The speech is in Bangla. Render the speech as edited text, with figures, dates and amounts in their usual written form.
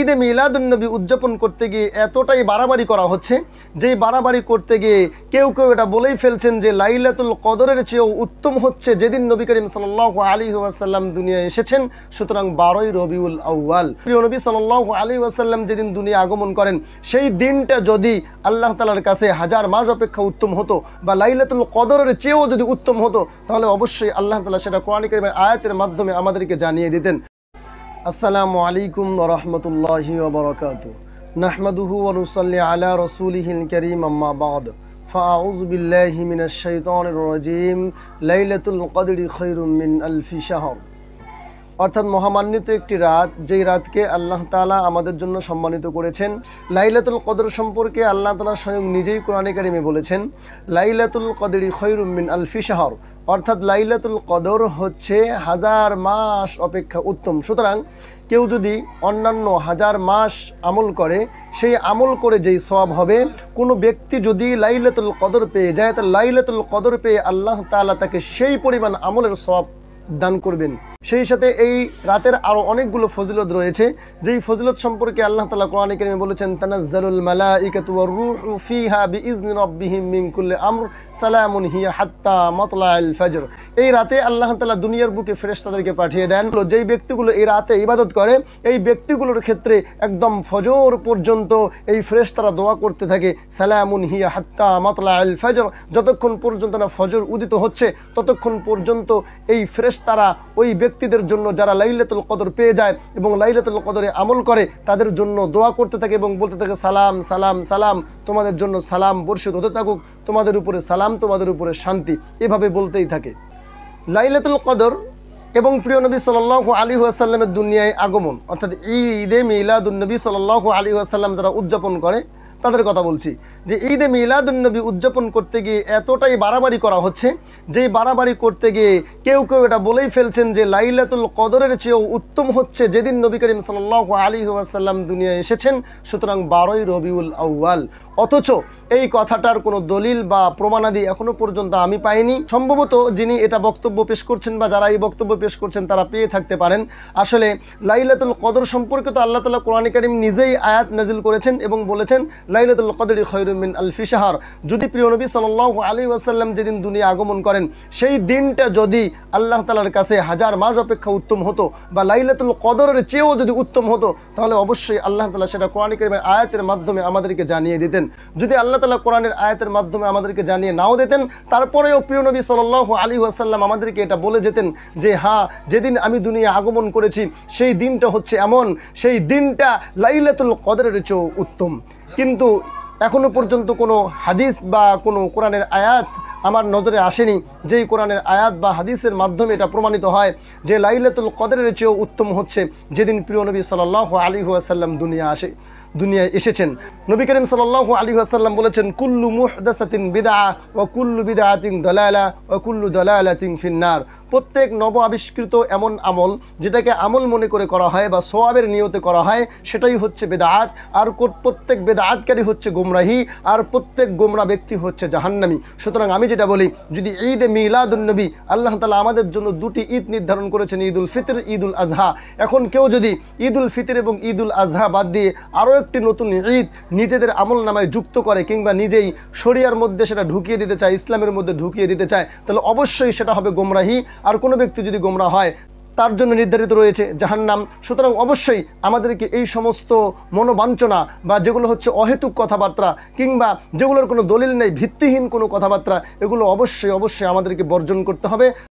ঈদে মিলাদুন্নবী উদযাপন করতে গিয়ে এতটাই বাড়াবাড়ি করা হচ্ছে, যেই বাড়াবাড়ি করতে গিয়ে কেউ কেউ এটা বলেই ফেলছেন যে লাইলাতুল কদরের চেয়েও উত্তম হচ্ছে যেদিন নবী করিম সাল্লাল্লাহু আলাইহি ওয়াসাল্লাম দুনিয়ায় এসেছেন, সুতরাং 12ই রবিউল আউয়াল। প্রিয় নবী সাল্লাল্লাহু আলাইহি ওয়াসাল্লাম যেদিন দুনিয়া আগমন করেন সেই দিনটা যদি আল্লাহ তাআলার কাছে হাজার মাস অপেক্ষা উত্তম হতো বা লাইলাতুল কদরের চেয়েও যদি উত্তম হতো, তাহলে অবশ্যই আল্লাহ তাআলা সেটা কোরআন কারীমের আয়াতের মাধ্যমে আমাদেরকে জানিয়ে দিতেন। আসসালামু আলাইকুম ওয়া রাহমাতুল্লাহি ওয়া বারাকাতুহু। নাহমাদুহু ওয়া নুসাল্লি আলা রাসূলিহিল কারীম, আম্মা বা'দ। ফাআউযু বিল্লাহি মিনাশ শাইতানির রাজীম। লাইলাতুল কদরি খায়রুম মিন আলফি শাহর। অর্থাৎ মহামান্বিত একটি রাত, যেই রাতকে আল্লাহ তাআলা আমাদের জন্য সম্মানিত করেছেন। লাইলাতুল কদর সম্পর্কে আল্লাহ তাআলা স্বয়ং নিজেই কোরআনে কারিমে বলেছেন, লাইলাতুল কদরি খায়রুম মিন আলফি শাহর। অর্থাৎ লাইলাতুল কদর হচ্ছে হাজার মাস অপেক্ষা উত্তম। সুতরাং কেউ যদি অন্যান্য হাজার মাস আমল করে, সেই আমল করে যেই সওয়াব হবে, কোনো ব্যক্তি যদি লাইলাতুল কদর পেয়ে যায়, তাহলে লাইলাতুল কদর পেয়ে আল্লাহ তাআলা তাকে সেই পরিমাণ আমলের সওয়াব দান করবেন। সেই সাথে এই রাতের আরও অনেকগুলো ফজিলত রয়েছে, যেই ফজিলত সম্পর্কে আল্লাহ তাআলা কোরআনে কারিমে বলেছেন, তানাজ্জালুল মালাইকাতু ওয়ার রূহু ফিহা বিইজনি রাব্বিহিম মিন কুল্লি আমর সালামুন হিয়া হাত্তা মাতলাইল ফজর। এই রাতে আল্লাহ তাআলা দুনিয়ার বুকে ফেরেশতাদেরকে পাঠিয়ে দেন। যেই ব্যক্তিগুলো এই রাতে ইবাদত করে, এই ব্যক্তিগুলোর ক্ষেত্রে একদম ফজর পর্যন্ত এই ফেরেশতারা দোয়া করতে থাকে, সালামুন হিয়া হাত্তা মাতলাইল ফজর। যতক্ষণ পর্যন্ত না ফজর উদিত হচ্ছে ততক্ষণ পর্যন্ত এই ফেরেশতারা ওই ব্যক্তিদের জন্য যারা লাইলাতুল কদর পেয়ে যায় এবং লাইলাতুল কদরে আমল করে তাদের জন্য দোয়া করতে থাকে এবং বলতে থাকে, সালাম সালাম সালাম, তোমাদের জন্য সালাম বর্ষিত হতে থাকুক, তোমাদের উপরে সালাম, তোমাদের উপরে শান্তি, এভাবে বলতেই থাকে। লাইলাতুল কদর এবং প্রিয় নবী সাল্লাল্লাহু আলাইহি ওয়াসাল্লামের দুনিয়ায় আগমন অর্থাৎ ঈদে মিলাদুন্নবী সাল্লাল্লাহু আলাইহি ওয়াসাল্লাম যারা উদযাপন করে তাদের কথা বলছি, যে ঈদে মিলাদুন্নবী উদযাপন করতে গিয়ে এতটাই বাড়াবাড়ি করা হচ্ছে, যেই বাড়াবাড়ি করতে গিয়ে কেউ কেউ এটা বলেই ফেলছেন যে লাইলাতুল কদরের চেয়েও উত্তম হচ্ছে যেদিন নবী করিম সাল্লাল্লাহু আলাইহি ওয়াসাল্লাম দুনিয়ায় এসেছেন, সুতরাং 12ই রবিউল আউয়াল। অথচ এই কথাটার কোনো দলিল বা প্রমাণাদি এখনো পর্যন্ত আমি পাইনি। সম্ভবত যিনি এটা বক্তব্য পেশ করছেন বা যারা এই বক্তব্য পেশ করছেন তারা পেয়ে থাকতে পারেন। আসলে লাইলাতুল কদর সম্পর্কে তো আল্লাহ তাআলা কোরআনে কারীম নিজেই আয়াত নাজিল করেছেন এবং বলেছেন, লাইলাতুল কদরি খায়রুম মিন আলফি শাহর। যদি প্রিয় নবী সাল্লাল্লাহু আলাইহি ওয়াসাল্লাম যেদিন দুনিয়া আগমন করেন সেই দিনটা যদি আল্লাহ তাআলার কাছে হাজার মাস অপেক্ষা উত্তম হতো বা লাইলাতুল কদরের চেয়েও যদি উত্তম হতো, তাহলে অবশ্যই আল্লাহ তাআলা সেটা কোরআন কারীমের আয়াতের মাধ্যমে আমাদেরকে জানিয়ে দিতেন। যদি আল্লাহ তাআলা কোরআনের আয়াতের মাধ্যমে আমাদেরকে জানিয়ে নাও দিতেন, তারপরেও প্রিয় নবী সাল্লাল্লাহু আলাইহি ওয়াসাল্লাম আমাদেরকে এটা বলে যেতেন যে হ্যাঁ, যেদিন আমি দুনিয়া আগমন করেছি সেই দিনটা হচ্ছে এমন, সেই দিনটা লাইলাতুল কদরের চেয়েও উত্তম। কিন্তু এখনো পর্যন্ত কোনো হাদিস বা কোনো কোরআনের আয়াত আমার নজরে আসেনি যেই কোরআনের আয়াত বা হাদিসের মাধ্যমে এটা প্রমাণিত হয় যে লাইলাতুল কদরের চেয়েও উত্তম হচ্ছে যেদিন প্রিয় নবী সাল্লাল্লাহু আলাইহি ওয়াসাল্লাম দুনিয়ায় এসেছেন। নবী করিম সাল্লাল্লাহু আলাইহি ওয়াসাল্লাম বলেছেন, কুল্লু মুহদাসাতিন বিদআহ ওয়া কুল্লু বিদআতিন দালালা ওয়া কুল্লু দালালাতিন ফিন্নার। প্রত্যেক নব আবিষ্কৃত এমন আমল যেটাকে আমল মনে করে করা হয় বা সওয়াবের নিয়তে করা হয়, সেটাই হচ্ছে বেদাত। আর প্রত্যেক বেদাতকারী হচ্ছে গোমরাহি, আর প্রত্যেক গোমরা ব্যক্তি হচ্ছে জাহান্নামী। সুতরাং আমি যেটা বলি, যদি ঈদে মিলাদুন্নবী আল্লাহ তাআলা আমাদের জন্য দুটি ঈদ নির্ধারণ করেছেন, ঈদুল ফিতর, ঈদুল আজহা। এখন কেউ যদি ঈদুল ফিতর এবং ঈদুল আজহা বাদ দিয়ে আরও একটি নতুন ঈদ নিজেদের আমল নামায় যুক্ত করে কিংবা নিজেই শরিয়ার মধ্যে সেটা ঢুকিয়ে দিতে চায়, ইসলামের মধ্যে ঢুকিয়ে দিতে চায়, তাহলে অবশ্যই সেটা হবে গোমরাহি। আর কোনো ব্যক্তি যদি গোমরা হয় তার জন্য নির্ধারিত রয়েছে জাহান্নাম। সুতরাং অবশ্যই আমাদেরকে এই সমস্ত মনোবাঞ্ছনা বা যেগুলো হচ্ছে অহেতুক কথাবার্তা কিংবা যেগুলোর কোনো দলিল নেই, ভিত্তিহীন কোনো কথাবার্তা, এগুলো অবশ্যই আমাদেরকে বর্জন করতে হবে।